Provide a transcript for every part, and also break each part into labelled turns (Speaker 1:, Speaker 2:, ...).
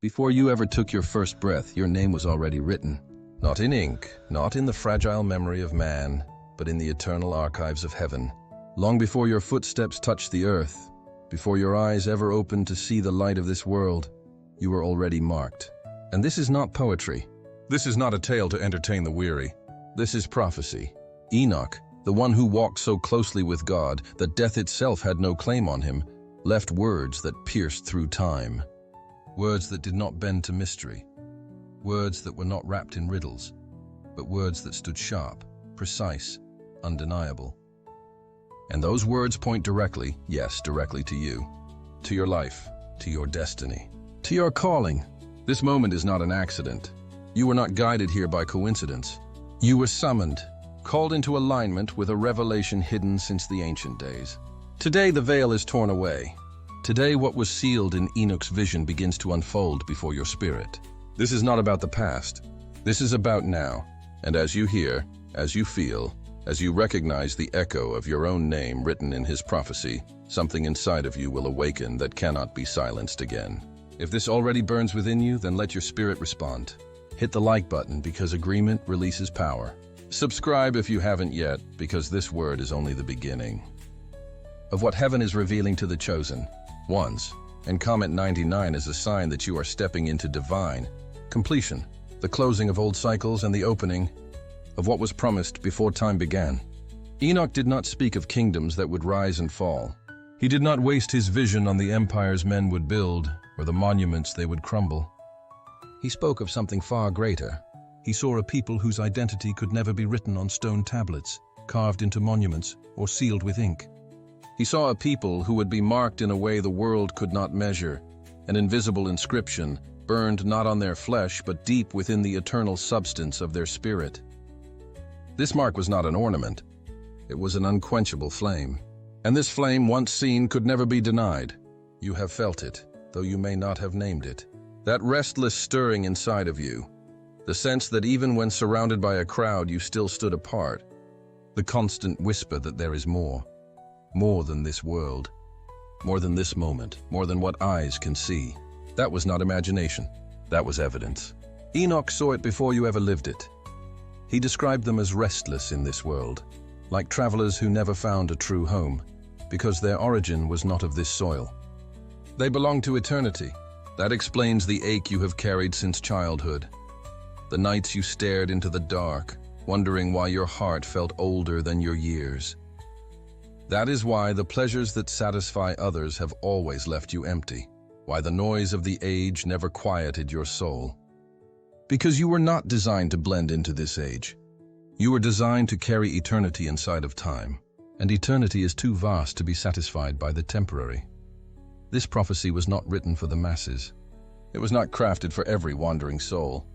Speaker 1: Before you ever took your first breath, your name was already written. Not in ink, not in the fragile memory of man, but in the eternal archives of heaven. Long before your footsteps touched the earth, before your eyes ever opened to see the light of this world, you were already marked. And this is not poetry. This is not a tale to entertain the weary. This is prophecy. Enoch, the one who walked so closely with God that death itself had no claim on him, left words that pierced through time. Words that did not bend to mystery. Words that were not wrapped in riddles, but words that stood sharp, precise, undeniable. And those words point directly, yes, directly to you, to your life, to your destiny, to your calling. This moment is not an accident. You were not guided here by coincidence. You were summoned, called into alignment with a revelation hidden since the ancient days. Today the veil is torn away. Today what was sealed in Enoch's vision begins to unfold before your spirit. This is not about the past. This is about now. And as you hear, as you feel, as you recognize the echo of your own name written in his prophecy, something inside of you will awaken that cannot be silenced again. If this already burns within you, then let your spirit respond. Hit the like button because agreement releases power. Subscribe if you haven't yet, because this word is only the beginning of what heaven is revealing to the chosen ones. And comment 99 is a sign that you are stepping into divine completion, the closing of old cycles and the opening of what was promised before time began. Enoch did not speak of kingdoms that would rise and fall. He did not waste his vision on the empires men would build or the monuments they would crumble. He spoke of something far greater. He saw a people whose identity could never be written on stone tablets, carved into monuments, or sealed with ink. He saw a people who would be marked in a way the world could not measure, an invisible inscription, burned not on their flesh but deep within the eternal substance of their spirit. This mark was not an ornament. It was an unquenchable flame. And this flame, once seen, could never be denied. You have felt it, though you may not have named it. That restless stirring inside of you, the sense that even when surrounded by a crowd you still stood apart, the constant whisper that there is more than this world, more than this moment, more than what eyes can see. That was not imagination, that was evidence. Enoch saw it before you ever lived it. He described them as restless in this world, like travelers who never found a true home, because their origin was not of this soil. They belong to eternity. That explains the ache you have carried since childhood, the nights you stared into the dark, wondering why your heart felt older than your years. That is why the pleasures that satisfy others have always left you empty, why the noise of the age never quieted your soul. Because you were not designed to blend into this age. You were designed to carry eternity inside of time, and eternity is too vast to be satisfied by the temporary. This prophecy was not written for the masses. It was not crafted for every wandering soul.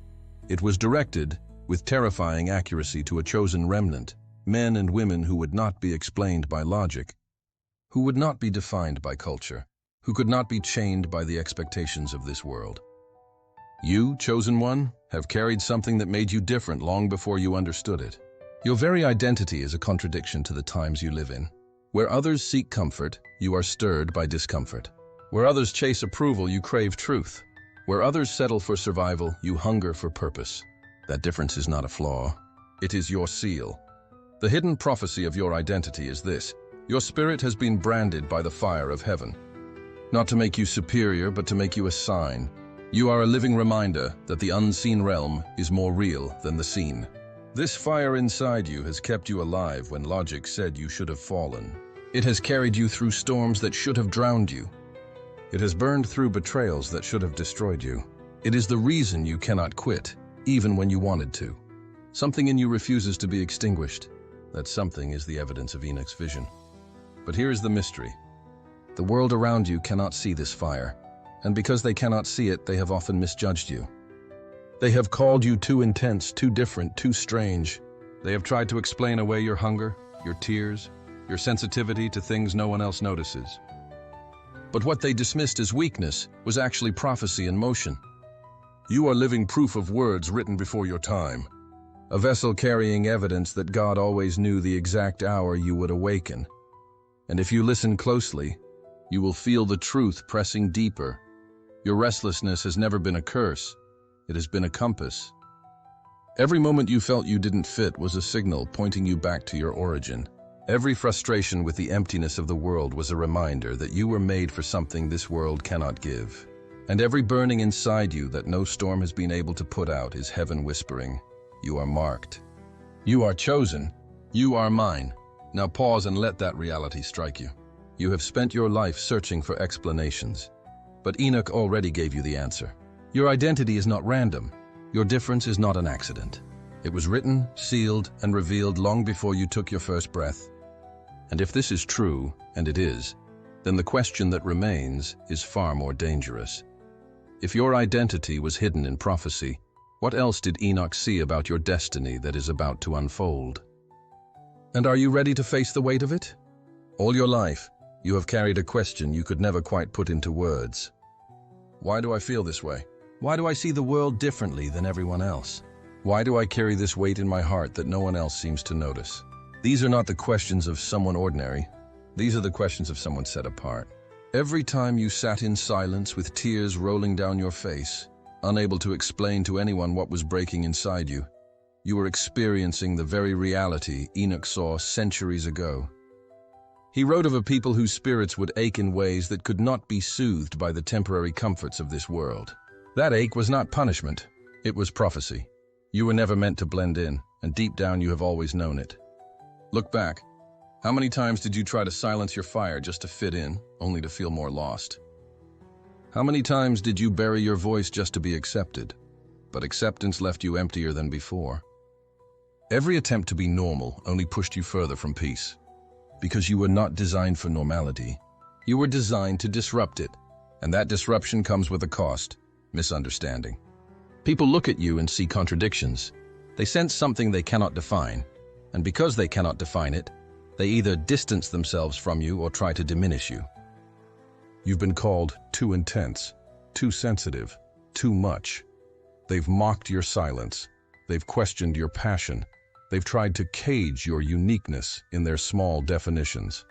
Speaker 1: It was directed, with terrifying accuracy, to a chosen remnant, men and women who would not be explained by logic, who would not be defined by culture, who could not be chained by the expectations of this world. You, chosen one, have carried something that made you different long before you understood it. Your very identity is a contradiction to the times you live in. Where others seek comfort, you are stirred by discomfort. Where others chase approval, you crave truth. Where others settle for survival, you hunger for purpose. That difference is not a flaw. It is your seal. The hidden prophecy of your identity is this: your spirit has been branded by the fire of heaven. Not to make you superior, but to make you a sign. You are a living reminder that the unseen realm is more real than the seen. This fire inside you has kept you alive when logic said you should have fallen. It has carried you through storms that should have drowned you. It has burned through betrayals that should have destroyed you. It is the reason you cannot quit, even when you wanted to. Something in you refuses to be extinguished. That something is the evidence of Enoch's vision. But here is the mystery. The world around you cannot see this fire, and because they cannot see it, they have often misjudged you. They have called you too intense, too different, too strange. They have tried to explain away your hunger, your tears, your sensitivity to things no one else notices. But what they dismissed as weakness was actually prophecy in motion. You are living proof of words written before your time. A vessel carrying evidence that God always knew the exact hour you would awaken. And if you listen closely, you will feel the truth pressing deeper. Your restlessness has never been a curse. It has been a compass. Every moment you felt you didn't fit was a signal pointing you back to your origin. Every frustration with the emptiness of the world was a reminder that you were made for something this world cannot give. And every burning inside you that no storm has been able to put out is heaven whispering, "You are marked. You are chosen. You are mine." Now pause and let that reality strike you. You have spent your life searching for explanations, but Enoch already gave you the answer. Your identity is not random. Your difference is not an accident. It was written, sealed, and revealed long before you took your first breath. And if this is true, and it is, then the question that remains is far more dangerous. If your identity was hidden in prophecy, what else did Enoch see about your destiny that is about to unfold? And are you ready to face the weight of it? All your life, you have carried a question you could never quite put into words. Why do I feel this way? Why do I see the world differently than everyone else? Why do I carry this weight in my heart that no one else seems to notice? These are not the questions of someone ordinary. These are the questions of someone set apart. Every time you sat in silence with tears rolling down your face, unable to explain to anyone what was breaking inside you, you were experiencing the very reality Enoch saw centuries ago. He wrote of a people whose spirits would ache in ways that could not be soothed by the temporary comforts of this world. That ache was not punishment, it was prophecy. You were never meant to blend in, and deep down you have always known it. Look back. How many times did you try to silence your fire just to fit in, only to feel more lost? How many times did you bury your voice just to be accepted, but acceptance left you emptier than before? Every attempt to be normal only pushed you further from peace. Because you were not designed for normality. You were designed to disrupt it, and that disruption comes with a cost: misunderstanding. People look at you and see contradictions. They sense something they cannot define, and because they cannot define it, they either distance themselves from you or try to diminish you. You've been called too intense, too sensitive, too much. They've mocked your silence. They've questioned your passion. They've tried to cage your uniqueness in their small definitions.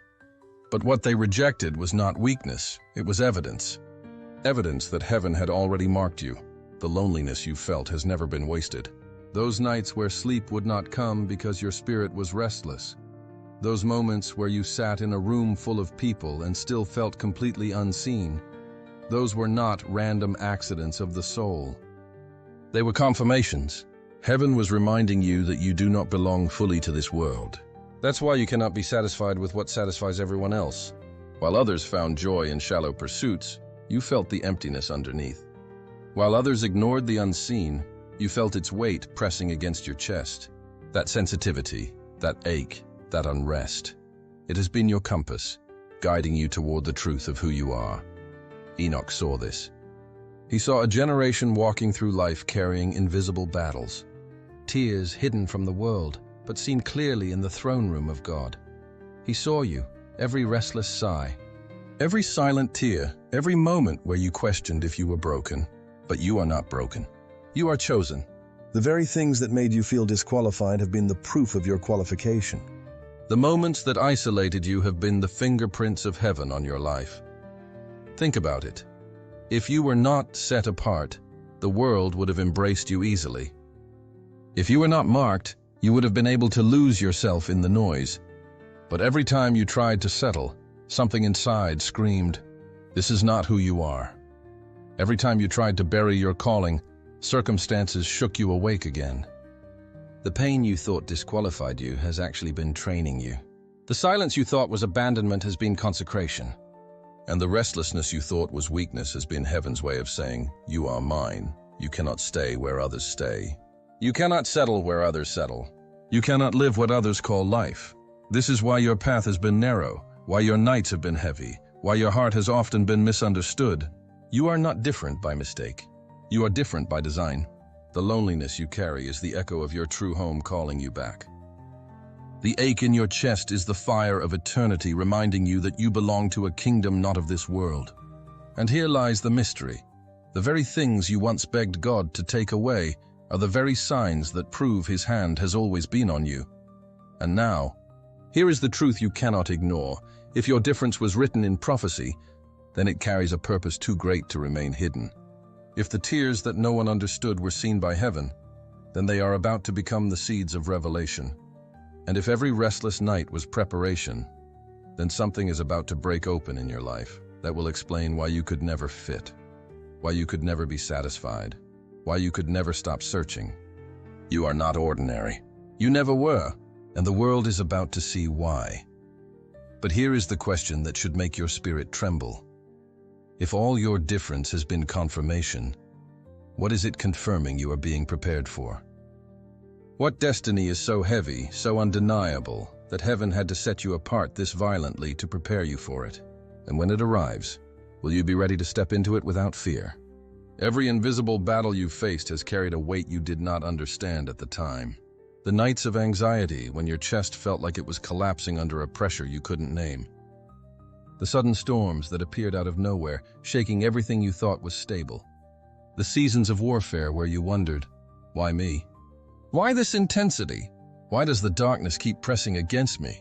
Speaker 1: But what they rejected was not weakness, it was evidence. Evidence that heaven had already marked you. The loneliness you felt has never been wasted. Those nights where sleep would not come because your spirit was restless. Those moments where you sat in a room full of people and still felt completely unseen. Those were not random accidents of the soul. They were confirmations. Heaven was reminding you that you do not belong fully to this world. That's why you cannot be satisfied with what satisfies everyone else. While others found joy in shallow pursuits, you felt the emptiness underneath. While others ignored the unseen, you felt its weight pressing against your chest. That sensitivity, that ache, that unrest. It has been your compass, guiding you toward the truth of who you are. Enoch saw this. He saw a generation walking through life carrying invisible battles. Tears hidden from the world, but seen clearly in the throne room of God. He saw you, every restless sigh, every silent tear, every moment where you questioned if you were broken. But you are not broken. You are chosen. The very things that made you feel disqualified have been the proof of your qualification. The moments that isolated you have been the fingerprints of heaven on your life. Think about it. If you were not set apart, the world would have embraced you easily. If you were not marked, you would have been able to lose yourself in the noise. But every time you tried to settle, something inside screamed, "This is not who you are." Every time you tried to bury your calling, circumstances shook you awake again. The pain you thought disqualified you has actually been training you. The silence you thought was abandonment has been consecration. And the restlessness you thought was weakness has been heaven's way of saying, "You are mine. You cannot stay where others stay. You cannot settle where others settle. You cannot live what others call life. This is why your path has been narrow, why your nights have been heavy, why your heart has often been misunderstood. You are not different by mistake. You are different by design. The loneliness you carry is the echo of your true home calling you back. The ache in your chest is the fire of eternity reminding you that you belong to a kingdom not of this world. And here lies the mystery. The very things you once begged God to take away are the very signs that prove His hand has always been on you. And now, here is the truth you cannot ignore. If your difference was written in prophecy, then it carries a purpose too great to remain hidden. If the tears that no one understood were seen by heaven, then they are about to become the seeds of revelation. And if every restless night was preparation, then something is about to break open in your life that will explain why you could never fit, why you could never be satisfied, why you could never stop searching. You are not ordinary. You never were, and the world is about to see why. But here is the question that should make your spirit tremble. If all your difference has been confirmation, what is it confirming you are being prepared for? What destiny is so heavy, so undeniable, that heaven had to set you apart this violently to prepare you for it? And when it arrives, will you be ready to step into it without fear? Every invisible battle you faced has carried a weight you did not understand at the time. The nights of anxiety when your chest felt like it was collapsing under a pressure you couldn't name. The sudden storms that appeared out of nowhere, shaking everything you thought was stable. The seasons of warfare where you wondered, why me? Why this intensity? Why does the darkness keep pressing against me?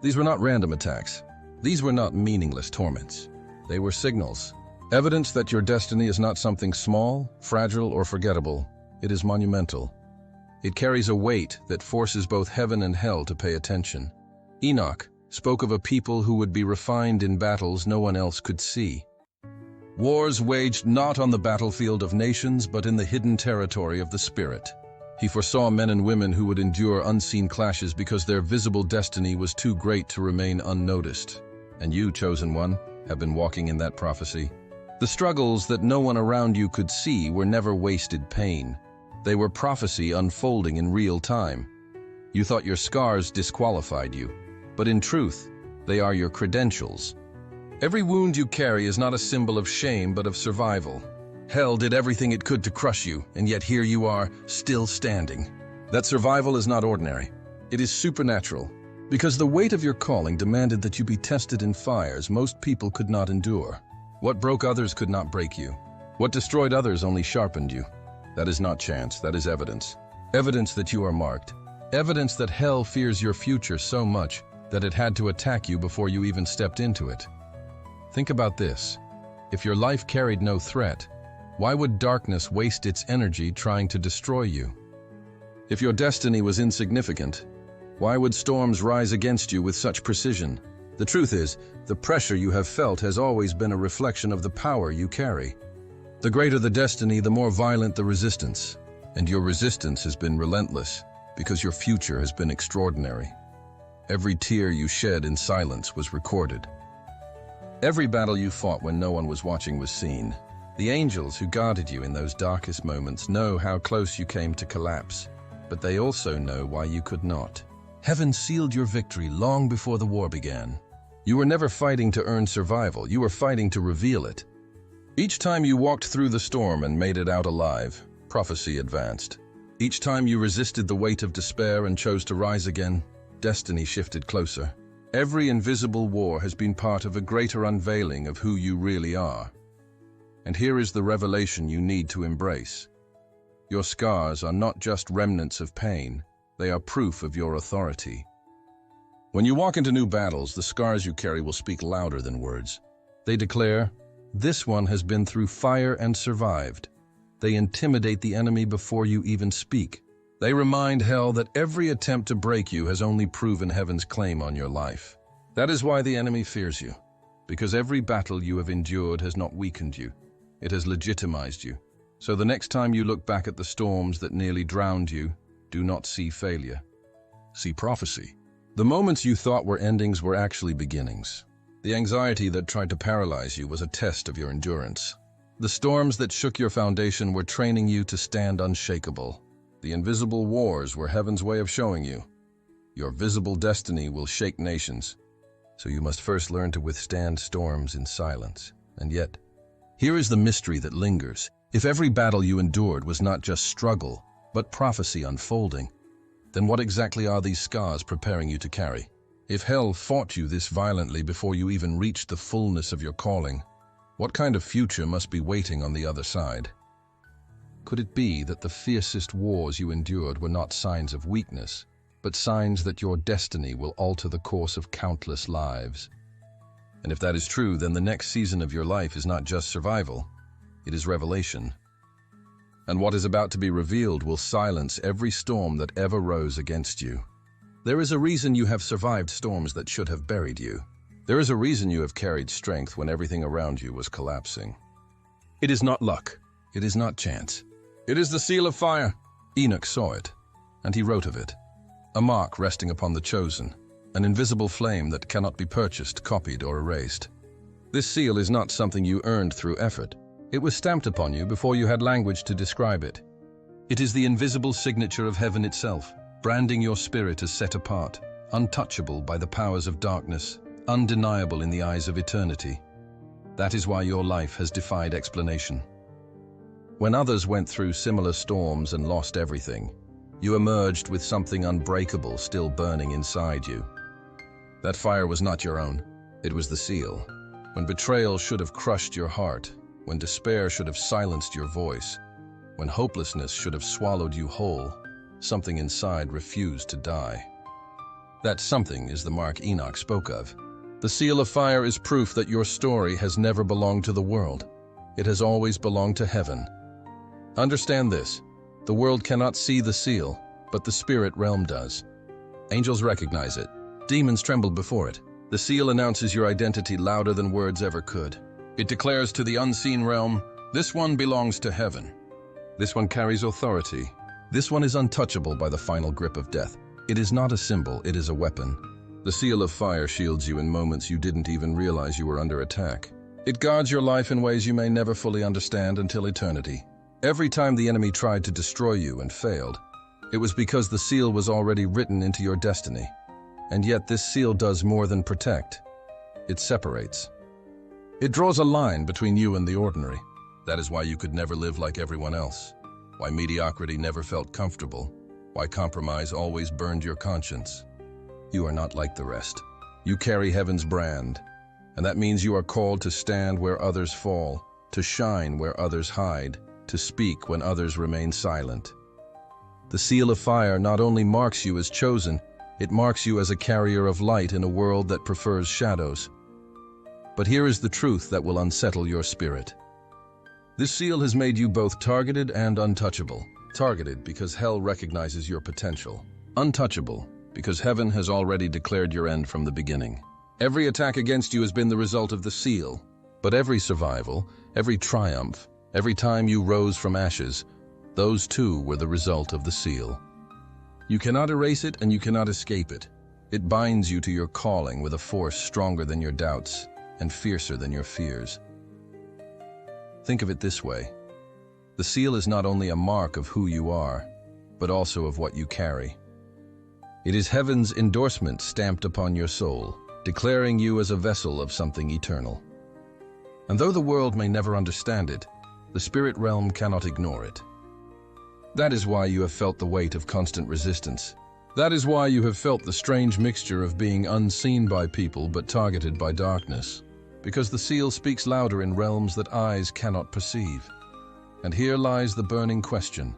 Speaker 1: These were not random attacks. These were not meaningless torments. They were signals. Evidence that your destiny is not something small, fragile, or forgettable. It is monumental. It carries a weight that forces both heaven and hell to pay attention. Enoch spoke of a people who would be refined in battles no one else could see. Wars waged not on the battlefield of nations, but in the hidden territory of the spirit. He foresaw men and women who would endure unseen clashes because their visible destiny was too great to remain unnoticed. And you, chosen one, have been walking in that prophecy. The struggles that no one around you could see were never wasted pain. They were prophecy unfolding in real time. You thought your scars disqualified you, but in truth, they are your credentials. Every wound you carry is not a symbol of shame, but of survival. Hell did everything it could to crush you, and yet here you are, still standing. That survival is not ordinary. It is supernatural, because the weight of your calling demanded that you be tested in fires most people could not endure. What broke others could not break you. What destroyed others only sharpened you. That is not chance, that is evidence. Evidence that you are marked. Evidence that hell fears your future so much that it had to attack you before you even stepped into it. Think about this. If your life carried no threat, why would darkness waste its energy trying to destroy you? If your destiny was insignificant, why would storms rise against you with such precision? The truth is, the pressure you have felt has always been a reflection of the power you carry. The greater the destiny, the more violent the resistance. And your resistance has been relentless, because your future has been extraordinary. Every tear you shed in silence was recorded. Every battle you fought when no one was watching was seen. The angels who guarded you in those darkest moments know how close you came to collapse, but they also know why you could not. Heaven sealed your victory long before the war began. You were never fighting to earn survival, you were fighting to reveal it. Each time you walked through the storm and made it out alive, prophecy advanced. Each time you resisted the weight of despair and chose to rise again, destiny shifted closer. Every invisible war has been part of a greater unveiling of who you really are. And here is the revelation you need to embrace. Your scars are not just remnants of pain, they are proof of your authority. When you walk into new battles, the scars you carry will speak louder than words. They declare, "This one has been through fire and survived." They intimidate the enemy before you even speak. They remind hell that every attempt to break you has only proven heaven's claim on your life. That is why the enemy fears you, because every battle you have endured has not weakened you, it has legitimized you. So the next time you look back at the storms that nearly drowned you, do not see failure. See prophecy. The moments you thought were endings were actually beginnings. The anxiety that tried to paralyze you was a test of your endurance. The storms that shook your foundation were training you to stand unshakable. The invisible wars were heaven's way of showing you. Your visible destiny will shake nations. So you must first learn to withstand storms in silence. And yet, here is the mystery that lingers. If every battle you endured was not just struggle, but prophecy unfolding, then what exactly are these scars preparing you to carry? If hell fought you this violently before you even reached the fullness of your calling, what kind of future must be waiting on the other side? Could it be that the fiercest wars you endured were not signs of weakness, but signs that your destiny will alter the course of countless lives? And if that is true, then the next season of your life is not just survival, it is revelation. And what is about to be revealed will silence every storm that ever rose against you. There is a reason you have survived storms that should have buried you. There is a reason you have carried strength when everything around you was collapsing. It is not luck. It is not chance. It is the seal of fire. Enoch saw it, and he wrote of it. A mark resting upon the chosen, an invisible flame that cannot be purchased, copied, or erased. This seal is not something you earned through effort. It was stamped upon you before you had language to describe it. It is the invisible signature of heaven itself, branding your spirit as set apart, untouchable by the powers of darkness, undeniable in the eyes of eternity. That is why your life has defied explanation. When others went through similar storms and lost everything, you emerged with something unbreakable still burning inside you. That fire was not your own. It was the seal. When betrayal should have crushed your heart, when despair should have silenced your voice, when hopelessness should have swallowed you whole, something inside refused to die. That something is the mark Enoch spoke of. The seal of fire is proof that your story has never belonged to the world. It has always belonged to heaven. Understand this. The world cannot see the seal, but the spirit realm does. Angels recognize it. Demons tremble before it. The seal announces your identity louder than words ever could. It declares to the unseen realm, this one belongs to heaven. This one carries authority. This one is untouchable by the final grip of death. It is not a symbol, it is a weapon. The seal of fire shields you in moments you didn't even realize you were under attack. It guards your life in ways you may never fully understand until eternity. Every time the enemy tried to destroy you and failed, it was because the seal was already written into your destiny. And yet this seal does more than protect. It separates. It draws a line between you and the ordinary. That is why you could never live like everyone else. Why mediocrity never felt comfortable. Why compromise always burned your conscience. You are not like the rest. You carry heaven's brand. And that means you are called to stand where others fall, to shine where others hide, to speak when others remain silent. The seal of fire not only marks you as chosen, it marks you as a carrier of light in a world that prefers shadows. But here is the truth that will unsettle your spirit. This seal has made you both targeted and untouchable. Targeted because hell recognizes your potential. Untouchable because heaven has already declared your end from the beginning. Every attack against you has been the result of the seal. But every survival, every triumph, every time you rose from ashes, those too were the result of the seal. You cannot erase it and you cannot escape it. It binds you to your calling with a force stronger than your doubts and fiercer than your fears. Think of it this way. The seal is not only a mark of who you are, but also of what you carry. It is heaven's endorsement stamped upon your soul, declaring you as a vessel of something eternal. And though the world may never understand it, the spirit realm cannot ignore it. That is why you have felt the weight of constant resistance. That is why you have felt the strange mixture of being unseen by people but targeted by darkness. Because the seal speaks louder in realms that eyes cannot perceive. And here lies the burning question.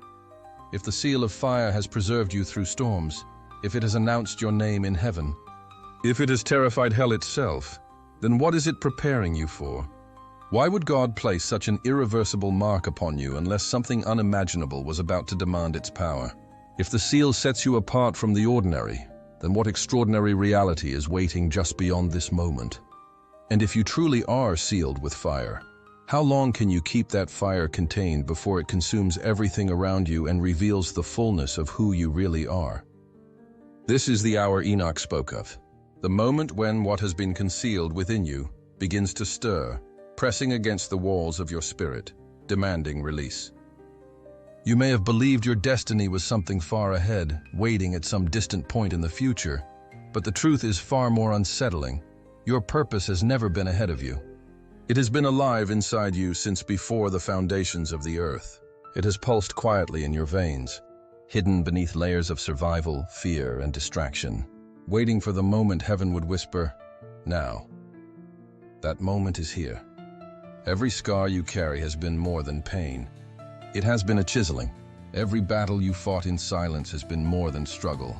Speaker 1: If the seal of fire has preserved you through storms, if it has announced your name in heaven, if it has terrified hell itself, then what is it preparing you for? Why would God place such an irreversible mark upon you unless something unimaginable was about to demand its power? If the seal sets you apart from the ordinary, then what extraordinary reality is waiting just beyond this moment? And if you truly are sealed with fire, how long can you keep that fire contained before it consumes everything around you and reveals the fullness of who you really are? This is the hour Enoch spoke of, the moment when what has been concealed within you begins to stir, pressing against the walls of your spirit, demanding release. You may have believed your destiny was something far ahead, waiting at some distant point in the future, but the truth is far more unsettling. Your purpose has never been ahead of you. It has been alive inside you since before the foundations of the earth. It has pulsed quietly in your veins, hidden beneath layers of survival, fear, and distraction, waiting for the moment heaven would whisper, "Now." That moment is here. Every scar you carry has been more than pain. It has been a chiseling. Every battle you fought in silence has been more than struggle.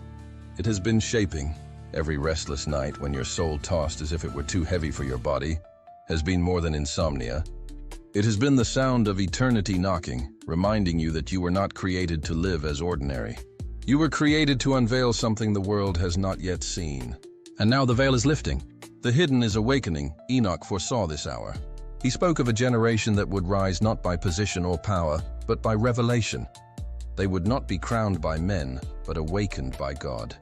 Speaker 1: It has been shaping, Every restless night when your soul tossed as if it were too heavy for your body has been more than insomnia. It has been the sound of eternity knocking, reminding you that you were not created to live as ordinary. You were created to unveil something the world has not yet seen. And now the veil is lifting. The hidden is awakening. Enoch foresaw this hour. He spoke of a generation that would rise not by position or power, but by revelation. They would not be crowned by men, but awakened by God.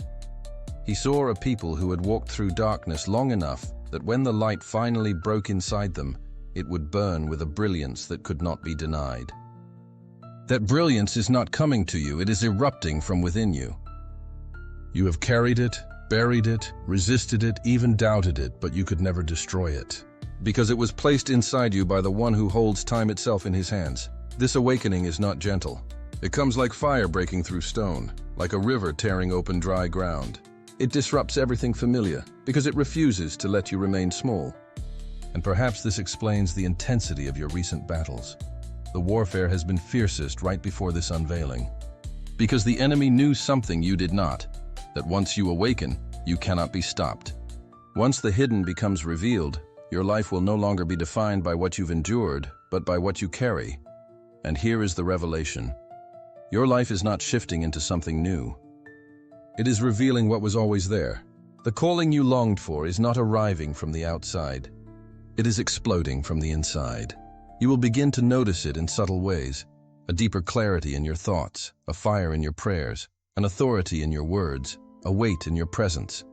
Speaker 1: He saw a people who had walked through darkness long enough that when the light finally broke inside them, it would burn with a brilliance that could not be denied. That brilliance is not coming to you, it is erupting from within you. You have carried it, buried it, resisted it, even doubted it, but you could never destroy it, because it was placed inside you by the one who holds time itself in his hands. This awakening is not gentle. It comes like fire breaking through stone, like a river tearing open dry ground. It disrupts everything familiar, because it refuses to let you remain small. And perhaps this explains the intensity of your recent battles. The warfare has been fiercest right before this unveiling. Because the enemy knew something you did not, that once you awaken, you cannot be stopped. Once the hidden becomes revealed, your life will no longer be defined by what you've endured, but by what you carry. And here is the revelation. Your life is not shifting into something new. It is revealing what was always there. The calling you longed for is not arriving from the outside. It is exploding from the inside. You will begin to notice it in subtle ways. A deeper clarity in your thoughts, a fire in your prayers, an authority in your words, a weight in your presence.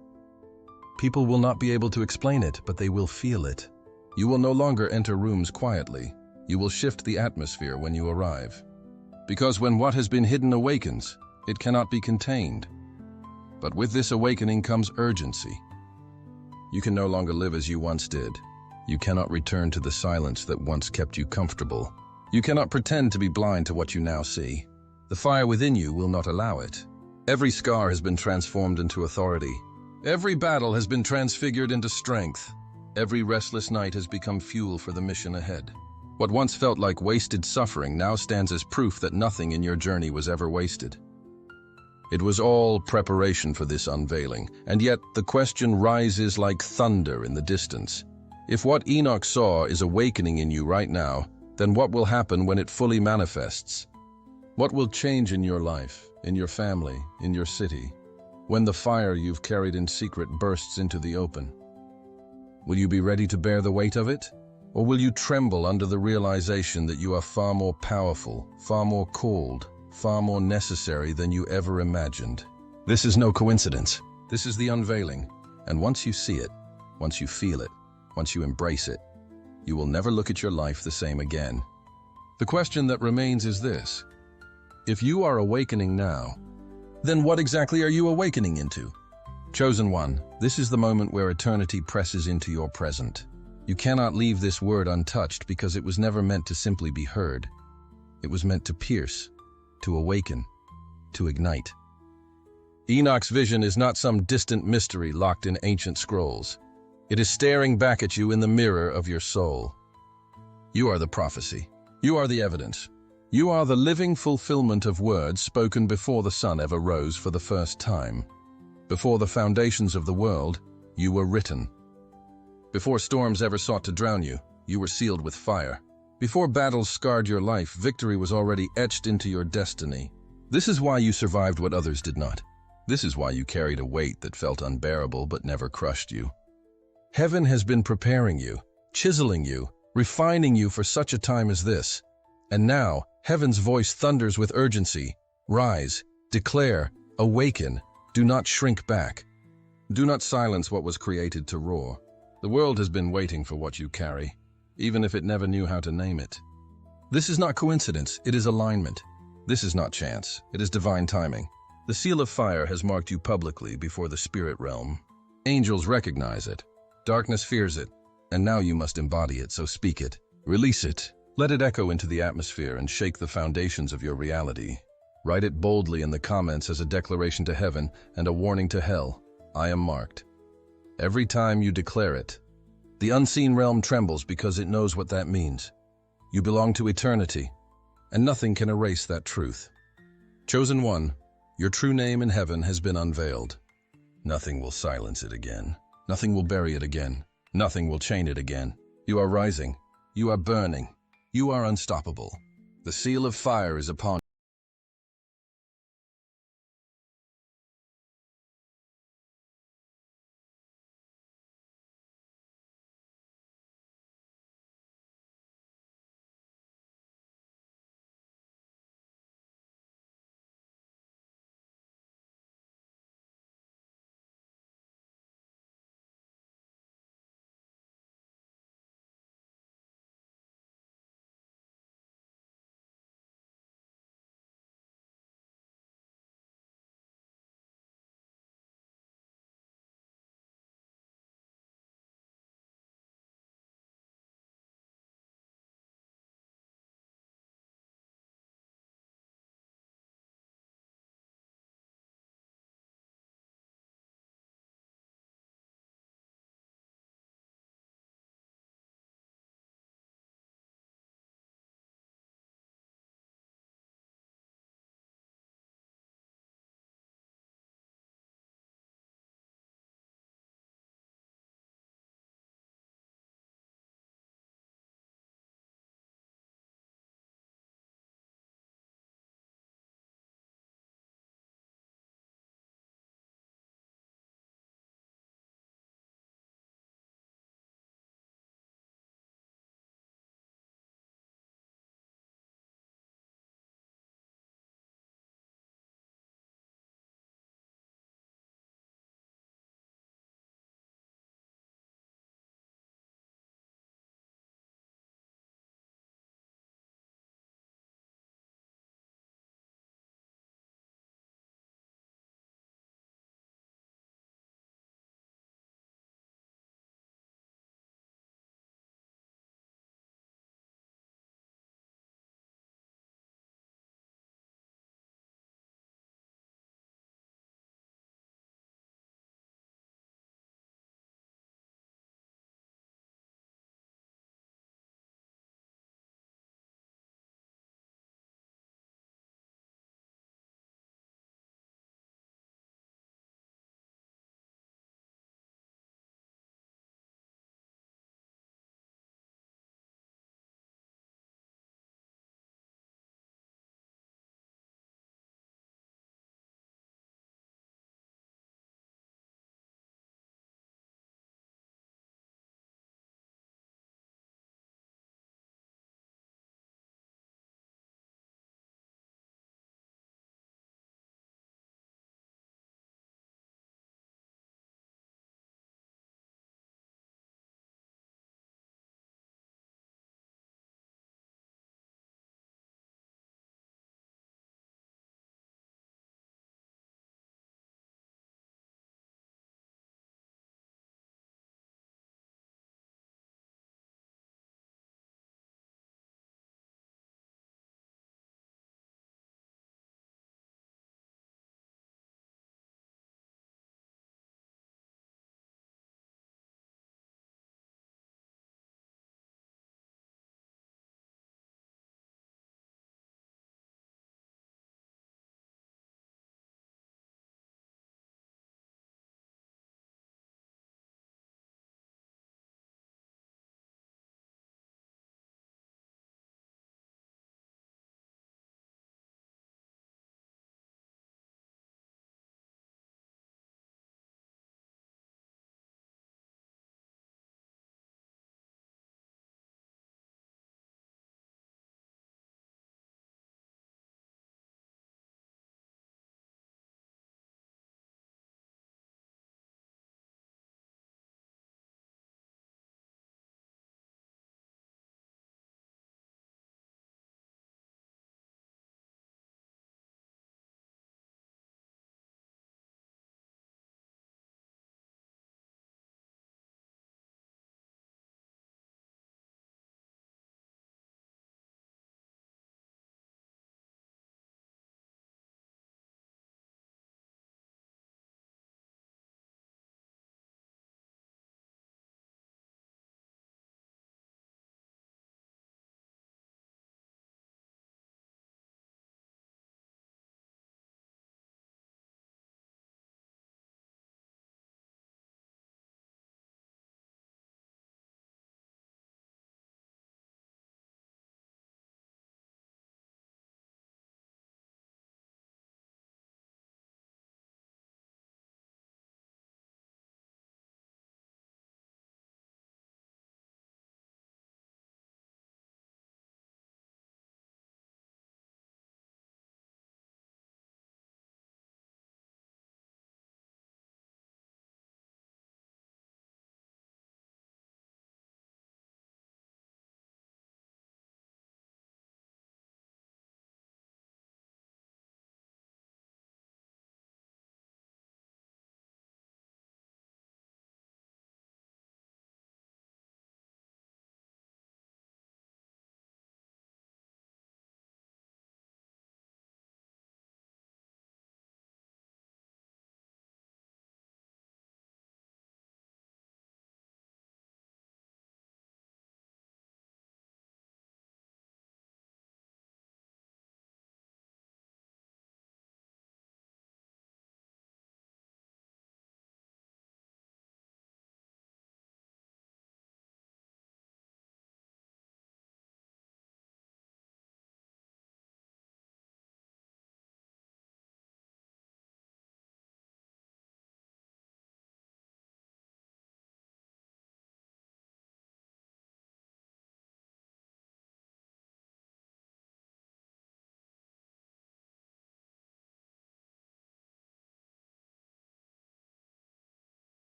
Speaker 1: People will not be able to explain it, but they will feel it. You will no longer enter rooms quietly. You will shift the atmosphere when you arrive. Because when what has been hidden awakens, it cannot be contained. But with this awakening comes urgency. You can no longer live as you once did. You cannot return to the silence that once kept you comfortable. You cannot pretend to be blind to what you now see. The fire within you will not allow it. Every scar has been transformed into authority. Every battle has been transfigured into strength. Every restless night has become fuel for the mission ahead. What once felt like wasted suffering now stands as proof that nothing in your journey was ever wasted. It was all preparation for this unveiling, and yet the question rises like thunder in the distance. If what Enoch saw is awakening in you right now, then what will happen when it fully manifests? What will change in your life, in your family, in your city, when the fire you've carried in secret bursts into the open? Will you be ready to bear the weight of it? Or will you tremble under the realization that you are far more powerful, far more called, far more necessary than you ever imagined? This is no coincidence. This is the unveiling. And once you see it, once you feel it, once you embrace it, you will never look at your life the same again. The question that remains is this. If you are awakening now, then what exactly are you awakening into? Chosen one, this is the moment where eternity presses into your present. You cannot leave this word untouched because it was never meant to simply be heard. It was meant to pierce, to awaken, to ignite. Enoch's vision is not some distant mystery locked in ancient scrolls. It is staring back at you in the mirror of your soul. You are the prophecy. You are the evidence. You are the living fulfillment of words spoken before the sun ever rose for the first time. Before the foundations of the world, you were written. Before storms ever sought to drown you, you were sealed with fire. Before battles scarred your life, victory was already etched into your destiny. This is why you survived what others did not. This is why you carried a weight that felt unbearable but never crushed you. Heaven has been preparing you, chiseling you, refining you for such a time as this. And now, heaven's voice thunders with urgency. Rise, declare, awaken, do not shrink back. Do not silence what was created to roar. The world has been waiting for what you carry, even if it never knew how to name it. This is not coincidence, it is alignment. This is not chance, it is divine timing. The seal of fire has marked you publicly before the spirit realm. Angels recognize it. Darkness fears it, and now you must embody it, so speak it. Release it. Let it echo into the atmosphere and shake the foundations of your reality. Write it boldly in the comments as a declaration to heaven and a warning to hell. I am marked. Every time you declare it, the unseen realm trembles because it knows what that means. You belong to eternity, and nothing can erase that truth. Chosen one, your true name in heaven has been unveiled. Nothing will silence it again. Nothing will bury it again. Nothing will chain it again. You are rising. You are burning. You are unstoppable. The seal of fire is upon